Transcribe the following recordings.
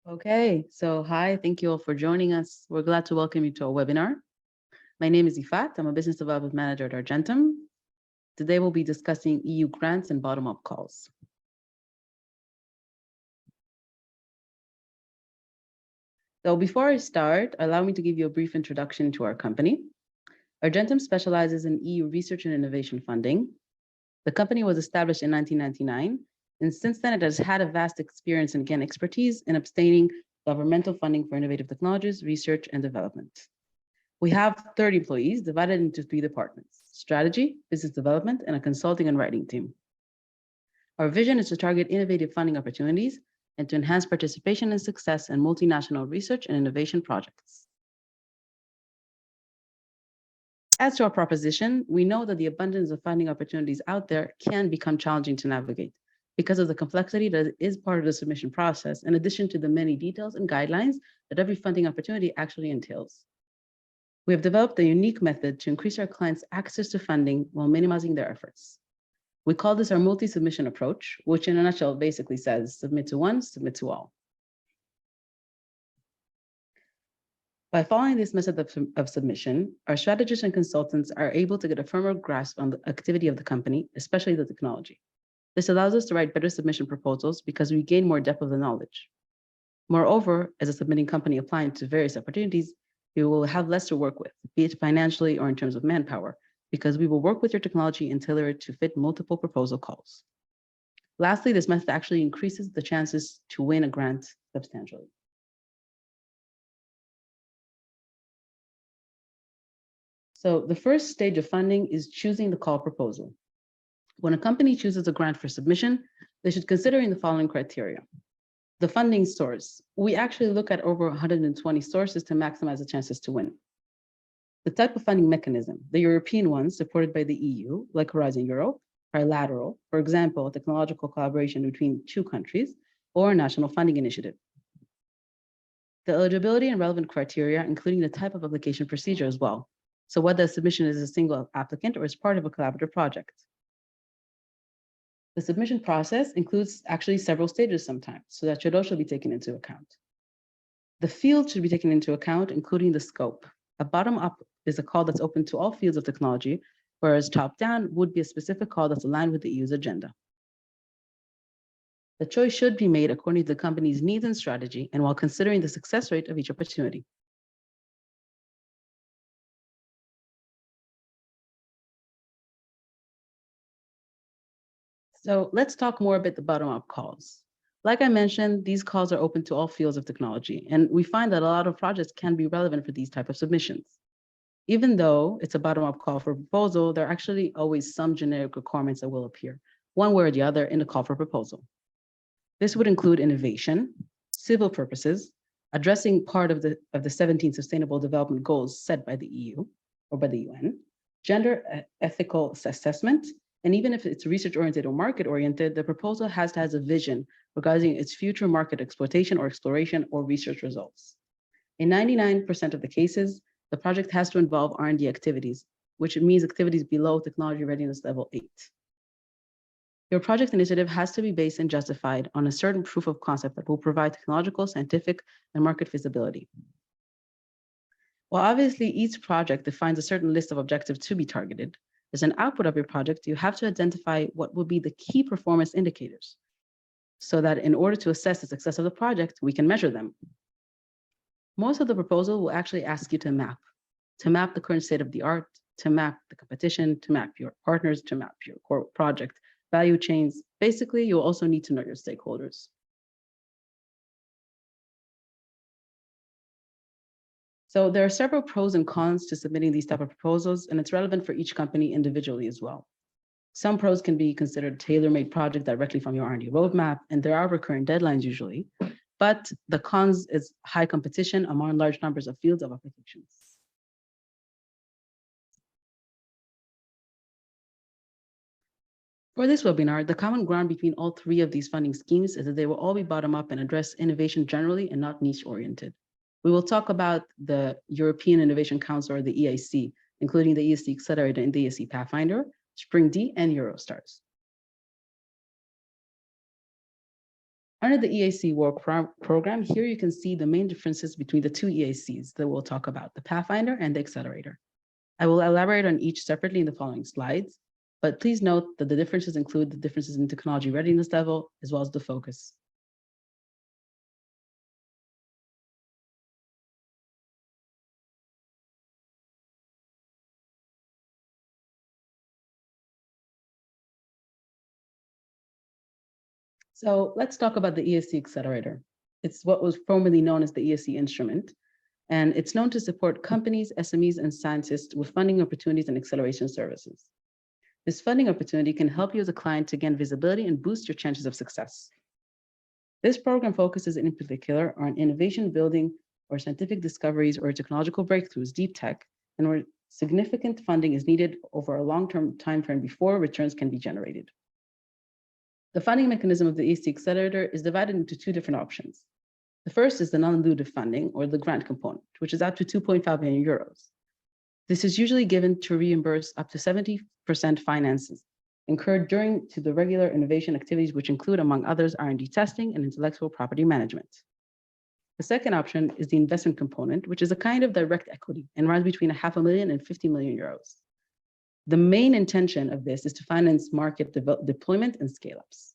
Okay, so hi, thank you all for joining us. We're glad to welcome you to our webinar. My name is Yifat. I'm a business development manager at Argentum. Today we'll be discussing EU grants and bottom-up calls. So before I start, allow me to give you a brief introduction to our company. Argentum specializes in EU research and innovation funding. The company was established in 1999, and since then it has had a vast experience and again expertise in obtaining governmental funding for innovative technologies, research, and development. We have 30 employees divided into 3 departments: strategy, business development, and a consulting and writing team. Our vision is to target innovative funding opportunities and to enhance participation and success in multinational research and innovation projects. As to our proposition, we know that the abundance of funding opportunities out there can become challenging to navigate because of the complexity that is part of the submission process, in addition to the many details and guidelines that every funding opportunity actually entails. We have developed a unique method to increase our clients' access to funding while minimizing their efforts. We call this our multi-submission approach, which in a nutshell basically says submit to one, submit to all. By following this method of submission, our strategists and consultants are able to get a firmer grasp on the activity of the company, especially the technology. This allows us to write better submission proposals because we gain more depth of the knowledge. Moreover, as a submitting company applying to various opportunities, we will have less to work with, be it financially or in terms of manpower, because we will work with your technology and tailor it to fit multiple proposal calls. Lastly, this method actually increases the chances to win a grant substantially. So the first stage of funding is choosing the call proposal. When a company chooses a grant for submission, they should consider the following criteria. The funding source. We actually look at over 120 sources to maximize the chances to win. The type of funding mechanism. The European ones supported by the EU, like Horizon Europe, trilateral, for example, a technological collaboration between 2 countries, or a national funding initiative. The eligibility and relevant criteria, including the type of application procedure as well. So whether a submission is a single applicant or is part of a collaborative project. The submission process includes actually several stages sometimes, so that should also be taken into account. The field should be taken into account, including the scope. A bottom-up is a call that's open to all fields of technology, whereas top-down would be a specific call that's aligned with the EU's agenda. The choice should be made according to the company's needs and strategy, and while considering the success rate of each opportunity. So let's talk more about the bottom-up calls. Like I mentioned, these calls are open to all fields of technology, and we find that a lot of projects can be relevant for these type of submissions. Even though it's a bottom-up call for proposal, there are actually always some generic requirements that will appear, one way or the other, in the call for proposal. This would include innovation, civil purposes, addressing part of the 17 Sustainable Development Goals set by the EU or by the UN, gender ethical assessment, and even if it's research-oriented or market-oriented, the proposal has to have a vision regarding its future market exploitation or exploration or research results. In 99% of the cases, the project has to involve R&D activities, which means activities below technology readiness level 8. Your project initiative has to be based and justified on a certain proof of concept that will provide technological, scientific, and market feasibility. While obviously each project defines a certain list of objectives to be targeted, as an output of your project, you have to identify what will be the key performance indicators so that in order to assess the success of the project, we can measure them. Most of the proposal will actually ask you to map the current state of the art, to map the competition, to map your partners, to map your core project value chains. Basically, you'll also need to know your stakeholders. So there are several pros and cons to submitting these type of proposals, and it's relevant for each company individually as well. Some pros can be considered tailor-made project directly from your R&D roadmap, and there are recurring deadlines usually, but the cons is high competition among large numbers of fields of applications. For this webinar, the common ground between all 3 of these funding schemes is that they will all be bottom-up and address innovation generally and not niche-oriented. We will talk about the European Innovation Council, or the EIC, including the ESC Accelerator and the ESC Pathfinder, Spring D, and Eurostars. Under the EAC work program, here you can see the main differences between the two EACs that we'll talk about, the Pathfinder and the Accelerator. I will elaborate on each separately in the following slides, but please note that the differences include the differences in technology readiness level, as well as the focus. So let's talk about the ESC Accelerator. It's what was formerly known as the ESC instrument, and it's known to support companies, SMEs, and scientists with funding opportunities and acceleration services. This funding opportunity can help you as a client to gain visibility and boost your chances of success. This program focuses in particular on innovation building or scientific discoveries or technological breakthroughs, deep tech, and where significant funding is needed over a long-term timeframe before returns can be generated. The funding mechanism of the ESC Accelerator is divided into two different options. The first is the non-dilutive funding, or the grant component, which is up to 2.5 million euros. This is usually given to reimburse up to 70% finances incurred during to the regular innovation activities, which include, among others, R&D testing and intellectual property management. The second option is the investment component, which is a kind of direct equity and runs between 500,000 and 50 million euros. The main intention of this is to finance market deployment and scale-ups.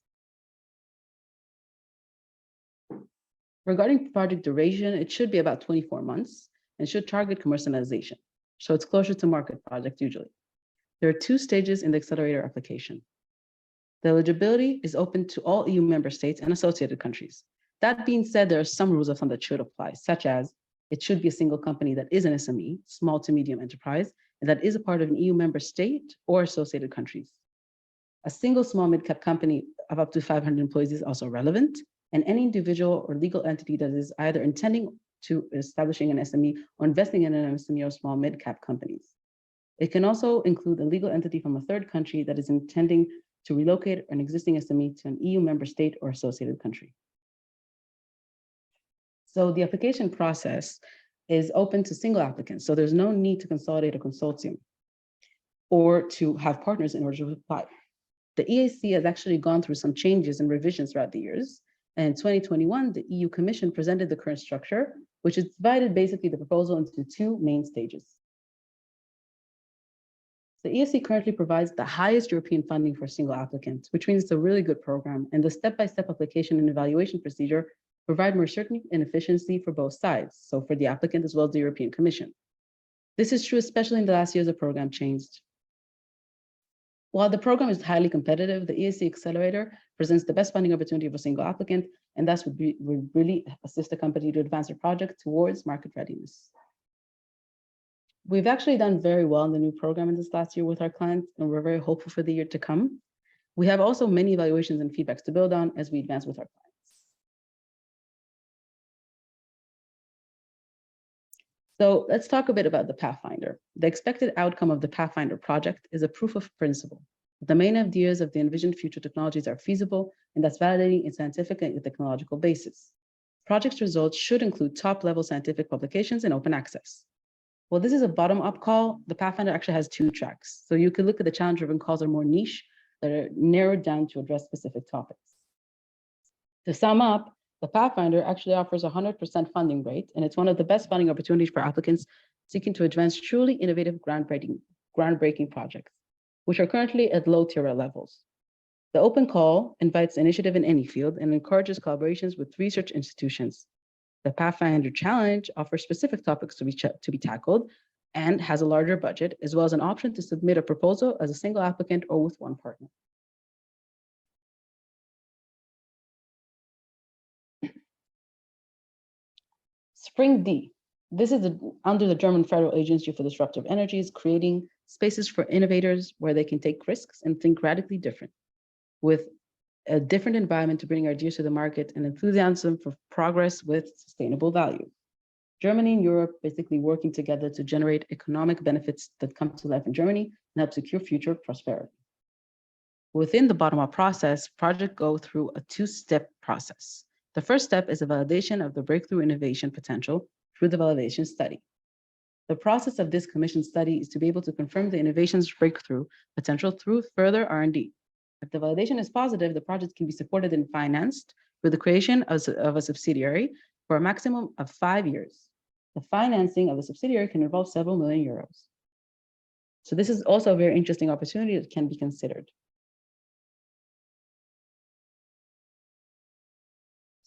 Regarding project duration, it should be about 24 months and should target commercialization. So it's closer to market project usually. There are two stages in the accelerator application. The eligibility is open to all EU member states and associated countries. That being said, there are some rules of thumb that should apply, such as it should be a single company that is an SME, small to medium enterprise, and that is a part of an EU member state or associated countries. A single small mid-cap company of up to 500 employees is also relevant, and any individual or legal entity that is either intending to establishing an SME or investing in an SME or small mid-cap companies. It can also include a legal entity from a third country that is intending to relocate an existing SME to an EU member state or associated country. So the application process is open to single applicants. So there's no need to consolidate a consortium or to have partners in order to apply. The EAC has actually gone through some changes and revisions throughout the years. And in 2021, the EU Commission presented the current structure, which is divided basically the proposal into two main stages. The EAC currently provides the highest European funding for single applicants, which means it's a really good program, and the step-by-step application and evaluation procedure provide more certainty and efficiency for both sides, so for the applicant as well as the European Commission. This is true especially in the last years the program changed. While the program is highly competitive, the EAC Accelerator presents the best funding opportunity for a single applicant, and thus would really assist the company to advance their project towards market readiness. We've actually done very well in the new program in this last year with our clients, and we're very hopeful for the year to come. We have also many evaluations and feedbacks to build on as we advance with our clients. So let's talk a bit about the Pathfinder. The expected outcome of the Pathfinder project is a proof of principle. The main ideas of the envisioned future technologies are feasible, and that's validating its scientific and technological basis. Project's results should include top-level scientific publications and open access. Well, this is a bottom-up call. The Pathfinder actually has two tracks. So you can look at the challenge-driven calls that are more niche, that are narrowed down to address specific topics. To sum up, the Pathfinder actually offers a 100% funding rate, and it's one of the best funding opportunities for applicants seeking to advance truly innovative, groundbreaking projects, which are currently at low tier levels. The open call invites initiative in any field and encourages collaborations with research institutions. The Pathfinder Challenge offers specific topics to be tackled and has a larger budget, as well as an option to submit a proposal as a single applicant or with one partner. Spring D. This is under the German Federal Agency for Disruptive Energies, creating spaces for innovators where they can take risks and think radically different, with a different environment to bring ideas to the market and enthusiasm for progress with sustainable value. Germany and Europe basically working together to generate economic benefits that come to life in Germany and help secure future prosperity. Within the bottom-up process, projects go through a two-step process. The first step is a validation of the breakthrough innovation potential through the validation study. The process of this commission study is to be able to confirm the innovation's breakthrough potential through further R&D. If the validation is positive, the project can be supported and financed with the creation of a subsidiary for a maximum of 5 years. The financing of the subsidiary can involve several million euros. So this is also a very interesting opportunity that can be considered.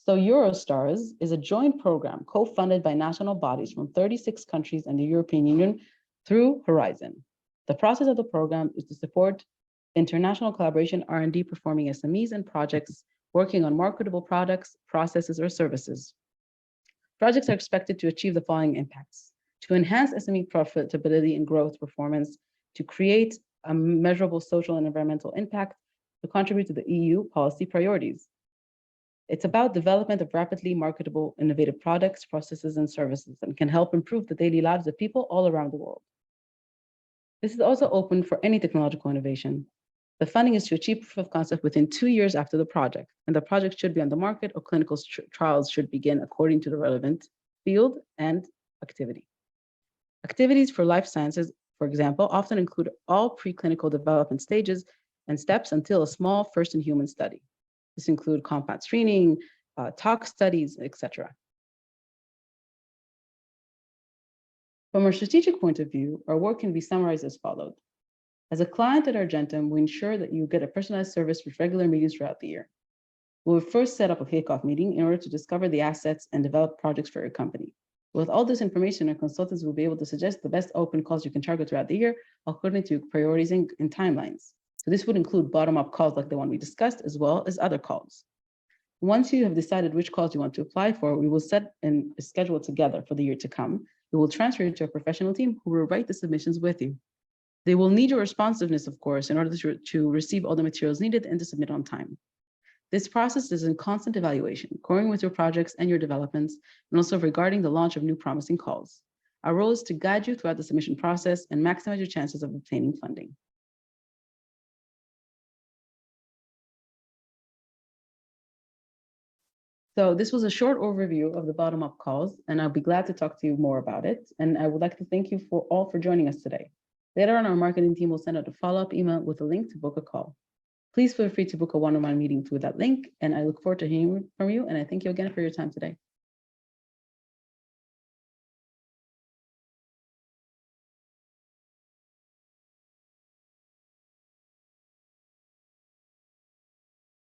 So Eurostars is a joint program co-funded by national bodies from 36 countries and the European Union through Horizon. The process of the program is to support international collaboration R&D performing SMEs and projects working on marketable products, processes, or services. Projects are expected to achieve the following impacts: to enhance SME profitability and growth performance, to create a measurable social and environmental impact, to contribute to the EU policy priorities. It's about development of rapidly marketable, innovative products, processes, and services, and can help improve the daily lives of people all around the world. This is also open for any technological innovation. The funding is to achieve proof of concept within 2 years after the project, and the project should be on the market or clinical trials should begin according to the relevant field and activity. Activities for life sciences, for example, often include all preclinical development stages and steps until a small first-in-human study. This includes compound screening, tox studies, etc. From a strategic point of view, our work can be summarized as followed. As a client at Argentum, we ensure that you get a personalized service with regular meetings throughout the year. We will first set up a kickoff meeting in order to discover the assets and develop projects for your company. With all this information, our consultants will be able to suggest the best open calls you can target throughout the year according to priorities and timelines. So this would include bottom-up calls like the one we discussed, as well as other calls. Once you have decided which calls you want to apply for, we will set a schedule together for the year to come. We will transfer you to a professional team who will write the submissions with you. They will need your responsiveness, of course, in order to receive all the materials needed and to submit on time. This process is in constant evaluation, going with your projects and your developments, and also regarding the launch of new promising calls. Our role is to guide you throughout the submission process and maximize your chances of obtaining funding. So this was a short overview of the bottom-up calls, and I'll be glad to talk to you more about it. And I would like to thank you all for joining us today. Later on, our marketing team will send out a follow-up email with a link to book a call. Please feel free to book a one-on-one meeting through that link, and I look forward to hearing from you, and I thank you again for your time today.